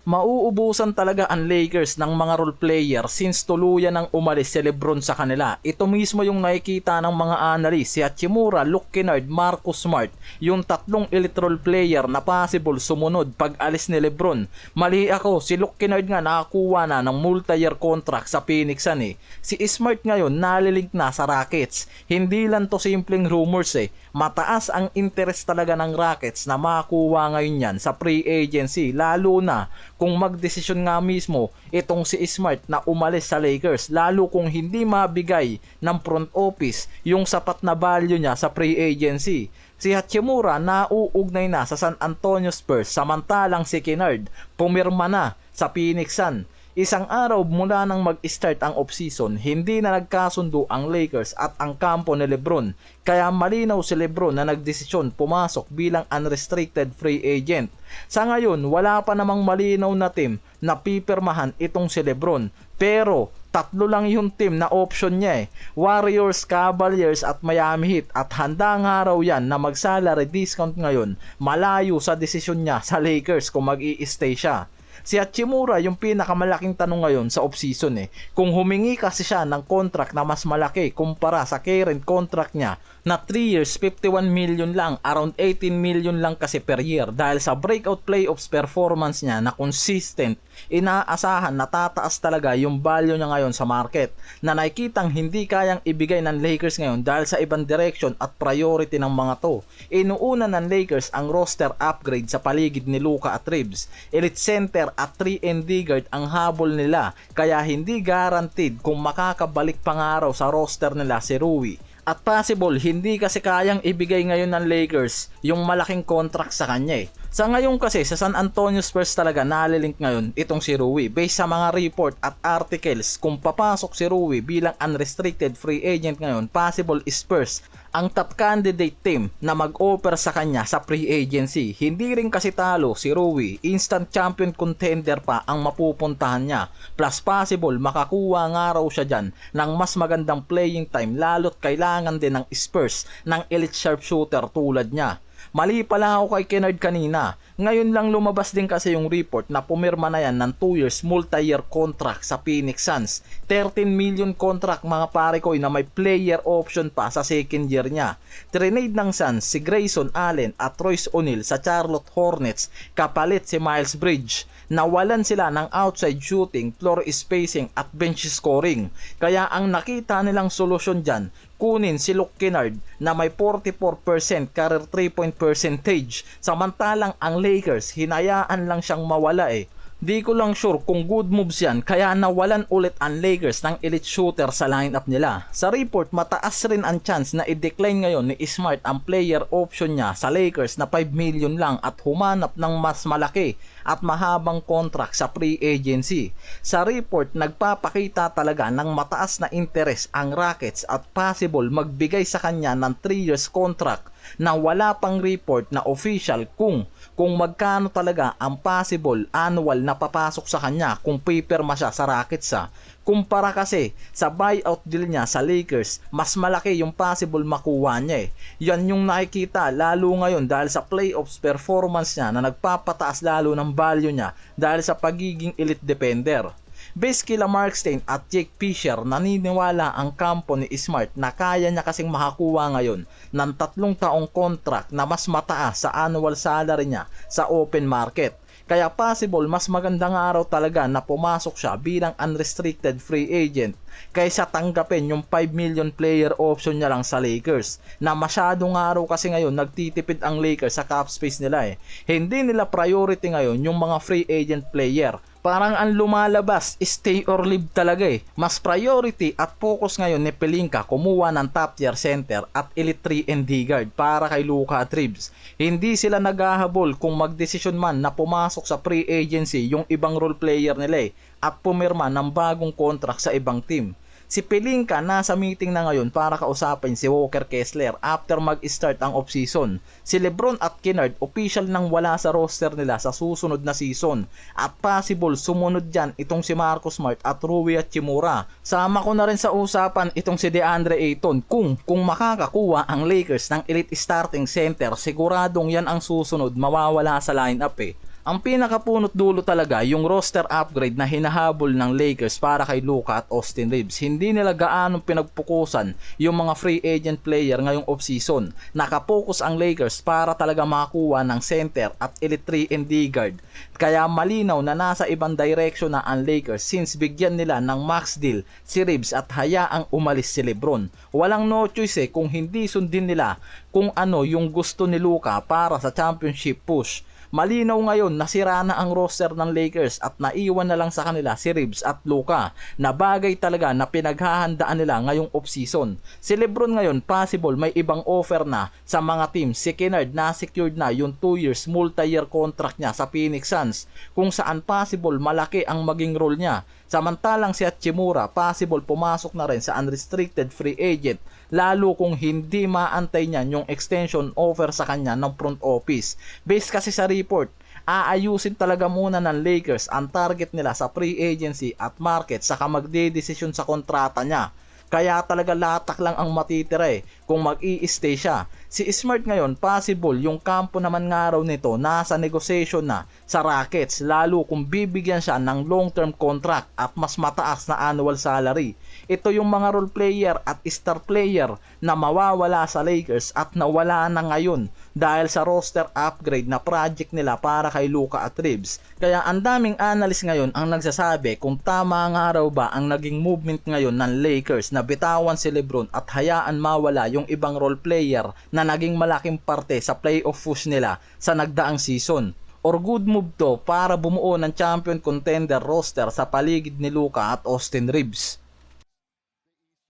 Mauubusan talaga ang Lakers ng mga role player since tuluyan ng umalis si LeBron sa kanila. Ito mismo yung nakikita ng mga analyst, si Hachimura, Luke Kennard, Marcus Smart, yung tatlong elite role player na possible sumunod pag alis ni LeBron. Mali ako, si Luke Kennard nga nakakuha na ng multi-year contract sa Phoenix Suns eh. Si Smart ngayon nalilink na sa Rockets. Hindi lang to simpleng rumors eh. Mataas ang interest talaga ng Rockets na makakuha ngayon yan sa free agency, lalo na kung magdesisyon nga mismo itong si Smart na umalis sa Lakers, lalo kung hindi mabigay ng front office yung sapat na value niya sa free agency. Si Hachimura nauugnay na sa San Antonio Spurs, samantalang si Kennard pumirma na sa Phoenix Suns. Isang araw mula nang mag-start ang offseason, hindi na nagkasundo ang Lakers at ang kampo ni LeBron. Kaya malinaw si LeBron na nagdesisyon pumasok bilang unrestricted free agent. Sa ngayon, wala pa namang malinaw na team na pipirmahan itong si LeBron. Pero tatlo lang yung team na option niya eh. Warriors, Cavaliers at Miami Heat, at handa nga raw yan na mag-salary discount ngayon, malayo sa desisyon niya sa Lakers kung mag-i-stay siya. Si Hachimura yung pinakamalaking tanong ngayon sa offseason eh. Kung humingi kasi siya ng contract na mas malaki kumpara sa current contract niya na 3 years 51 million lang, around 18 million lang kasi per year, dahil sa breakout playoffs performance niya na consistent, inaasahan na tataas talaga yung value niya ngayon sa market, na nakikitang hindi kayang ibigay ng Lakers ngayon dahil sa ibang direction at priority ng mga to. Inuuna ng Lakers ang roster upgrade sa paligid ni Luka at Reeves. Elite center at 3-and-D guard ang habol nila, kaya hindi guaranteed kung makakabalik pa nga raw sa roster nila si Rui. At possible hindi kasi kayang ibigay ngayon ng Lakers yung malaking contract sa kanya eh. Sa ngayon kasi sa San Antonio Spurs talaga nalilink ngayon itong si Rui. Based sa mga report at articles, kung papasok si Rui bilang unrestricted free agent ngayon, possible Spurs ang top candidate team na mag-offer sa kanya sa free agency. Hindi rin kasi talo si Rui, instant champion contender pa ang mapupuntahan niya. Plus possible makakuha nga raw siya dyan ng mas magandang playing time, lalo't kailangan din ng Spurs ng elite sharpshooter tulad niya. Mali pala ako kay Kennard kanina. Ngayon lang lumabas din kasi yung report na pumirma na yan ng 2 years multi-year contract sa Phoenix Suns. 13 million contract mga pare ko na may player option pa sa second year niya. Trinade ng Suns si Grayson Allen at Royce O'Neal sa Charlotte Hornets kapalit si Miles Bridge. Nawalan sila ng outside shooting, floor spacing at bench scoring. Kaya ang nakita nilang solusyon dyan, kunin si Luke Kennard na may 44% career 3-point percentage, samantalang ang Lakers hinayaan lang siyang mawala eh. Di ko lang sure kung good moves yan, kaya nawalan ulit ang Lakers ng elite shooter sa lineup nila. Sa report, mataas rin ang chance na i-decline ngayon ni Smart ang player option niya sa Lakers na 5 million lang at humanap ng mas malaki at mahabang contract sa free agency. Sa report, nagpapakita talaga ng mataas na interest ang Rockets at possible magbigay sa kanya ng 3 years contract na wala pang report na official kung magkano talaga ang possible annual na papasok sa kanya kung pipirma siya sa Rockets ha. Kumpara kasi sa buyout deal niya sa Lakers, mas malaki yung possible makuha niya eh. Yan yung nakikita lalo ngayon dahil sa playoffs performance niya na nagpapataas lalo ng value niya dahil sa pagiging elite defender. Based kila Mark Stein at Jake Fisher, naniniwala ang kampo ni Smart na kaya niya kasing makakuha ngayon ng 3 taong contract na mas mataas sa annual salary niya sa open market. Kaya possible mas magandang araw talaga na pumasok siya bilang unrestricted free agent kaysa tanggapin yung 5 million player option niya lang sa Lakers, na masyadong araw kasi ngayon nagtitipid ang Lakers sa cap space nila eh. Hindi nila priority ngayon yung mga free agent player. Parang ang lumalabas, stay or leave talaga eh. Mas priority at focus ngayon ni Pelinka kumuha ng top tier center at elite 3-and-D guard para kay Luka at Reeves. Hindi sila naghahabol kung magdesisyon man na pumasok sa free agency yung ibang role player nila eh, at pumirma ng bagong contract sa ibang team. Si Pelinka nasa meeting na ngayon para kausapin si Walker Kessler after mag-start ang offseason. Si LeBron at Kennard official nang wala sa roster nila sa susunod na season, at possible sumunod dyan itong si Marcus Smart at Rui Hachimura. Sama ko na rin sa usapan itong si DeAndre Ayton. Kung makakakuha ang Lakers ng elite starting center, siguradong yan ang susunod mawawala sa lineup eh. Ang pinakapunot dulo talaga yung roster upgrade na hinahabol ng Lakers para kay Luka at Austin Reeves. Hindi nila gaanong pinagpukusan yung mga free agent player ngayong offseason. Nakapokus ang Lakers para talaga makakuha ng center at elite 3 and D guard. Kaya malinaw na nasa ibang direction na ang Lakers since bigyan nila ng max deal si Reeves at hayaang umalis si LeBron. Walang no choice kung hindi sundin nila kung ano yung gusto ni Luka para sa championship push. Malinaw ngayon na sira na ang roster ng Lakers at naiwan na lang sa kanila si Reeves at Luka na bagay talaga na pinaghahandaan nila ngayong offseason. Si LeBron ngayon possible may ibang offer na sa mga team. Si Kennard na secured na yung 2 years multi-year contract niya sa Phoenix Suns kung saan possible malaki ang maging role niya. Samantalang si Hachimura possible pumasok na rin sa unrestricted free agent lalo kung hindi maantay niyan yung extension offer sa kanya ng front office. Based kasi sa report, aayusin talaga muna ng Lakers ang target nila sa free agency at market saka magdedesisyon sa kontrata niya. Kaya talaga latak lang ang matitira kung mag-i-stay siya. Si Smart ngayon, possible yung kampo naman nga raw nito nasa negotiation na sa Rockets lalo kung bibigyan siya ng long-term contract at mas mataas na annual salary. Ito yung mga role player at star player na mawawala sa Lakers at nawala na ngayon dahil sa roster upgrade na project nila para kay Luka at Reeves. Kaya ang daming analyst ngayon ang nagsasabi kung tama nga raw ba ang naging movement ngayon ng Lakers na bitawan si LeBron at hayaan mawala yung ibang role player na naging malaking parte sa playoff push nila sa nagdaang season. Or good move to para bumuo ng champion contender roster sa paligid ni Luka at Austin Reeves.